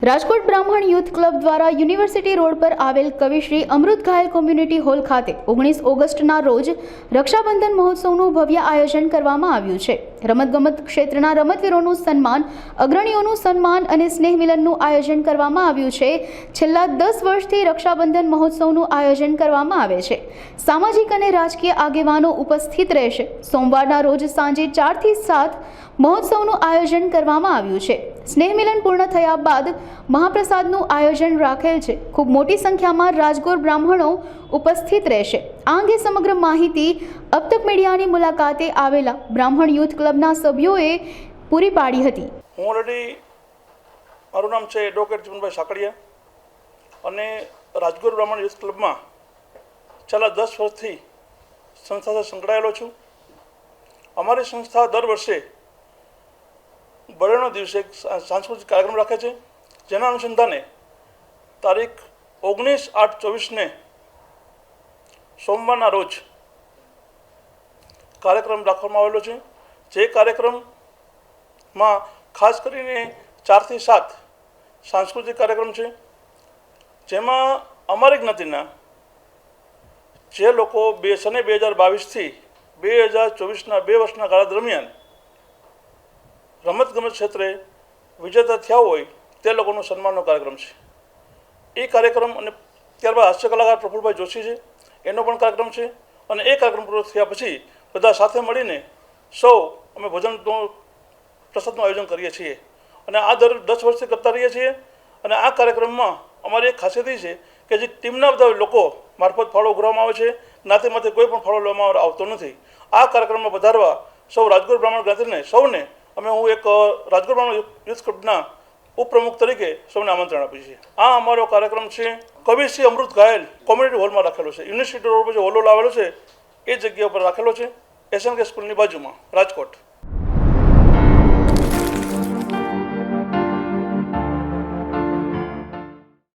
રાજકોટ બ્રાહ્મણ youth club દ્વારા university road પર આવેલ કવિશ્રી અમૃત ઘાયલ કોમ્યુનિટી હોલ ખાતે 19 ઓગસ્ટના રોજ રક્ષાબંધન મહોત્સવનું ભવ્ય આયોજન કરવામાં આવ્યું છે। રમતગમત ક્ષેત્રના રમતવીરોનું સન્માન, અગ્રણીઓનું સન્માન અને સ્નેહ મિલનનું આયોજન કરવામાં આવ્યું છે। છેલ્લા 10 વર્ષથી રક્ષાબંધન મહોત્સવનું આયોજન કરવામાં આવે છે। સામાજિક અને રાજકીય આગેવાનો ઉપસ્થિત રહેશે। સોમવારના રોજ સાંજે 4 થી 7 મહોત્સવનું આયોજન કરવામાં આવ્યું છે। સ્નેહ મિલન પૂર્ણ થયા બાદ મહાપ્રસાદનું આયોજન રાખેલ છે। ખૂબ મોટી સંખ્યામાં રાજગોર બ્રાહ્મણો ઉપસ્થિત રહેશે। આ અંગે સમગ્ર માહિતી અબતક મીડિયાની મુલાકાતે આવેલા બ્રાહ્મણ યુથ ક્લબના સભ્યોએ પૂરી પાડી હતી। હું ઓલરેડી મારું નામ છે એડવોકેટ જીવનભાઈ સાકડિયા અને રાજગોર બ્રાહ્મણ યુથ ક્લબમાં છેલ્લા 10 વર્ષથી સંસ્થા સાથે સંકળાયેલો છું। અમારી સંસ્થા દર વર્ષે બળેનો દિવસે સાંસ્કૃતિક કાર્યક્રમ રાખે છે, જેના અનુસંધાને તારીખ 19/8/24ને સોમવારના રોજ કાર્યક્રમ રાખવામાં આવેલો છે। જે કાર્યક્રમમાં ખાસ કરીને 4 થી 7 સાંસ્કૃતિક કાર્યક્રમ છે, જેમાં અમારી જ્ઞાતિના જે લોકો 2022થી 2024ના 2 વર્ષના ગાળા દરમિયાન રમતગમત ક્ષેત્રે વિજેતા થયા હોય તે લોકોનો સન્માનનો કાર્યક્રમ છે। એ કાર્યક્રમ અને ત્યારબાદ હાસ્ય કલાકાર પ્રફુલભાઈ જોશી છે, એનો પણ કાર્યક્રમ છે। અને એ કાર્યક્રમ પૂરો થયા પછી બધા સાથે મળીને સૌ અમે ભોજનનો પ્રસાદનું આયોજન કરીએ છીએ અને આ દર 10 વર્ષથી કરતા રહીએ છીએ। અને આ કાર્યક્રમમાં અમારી એક ખાસિયત એ છે કે જે ટીમના બધા લોકો મારફત ફાળો ઉઘરાવવામાં આવે છે, જ્ઞાતિમાંથી કોઈ પણ ફાળો લેવામાં આવતો નથી। આ કાર્યક્રમમાં વધારવા સૌ રાજગોર બ્રાહ્મણ જ્ઞાતિને સૌને હું એક રાજગોર બ્રાહ્મણ યુથ ક્લબના ઉપપ્રમુખ તરીકે સૌને આમંત્રણ આપીએ છીએ। આ અમારો કાર્યક્રમ છે કવિશ્રી અમૃત ઘાયલ કોમ્યુનિટી હોલમાં રાખેલો છે। યુનિવર્સિટી રોડ પર જે હોલ આવેલો છે એ જગ્યા પર રાખેલો છે, SNK સ્કૂલની બાજુમાં, રાજકોટ।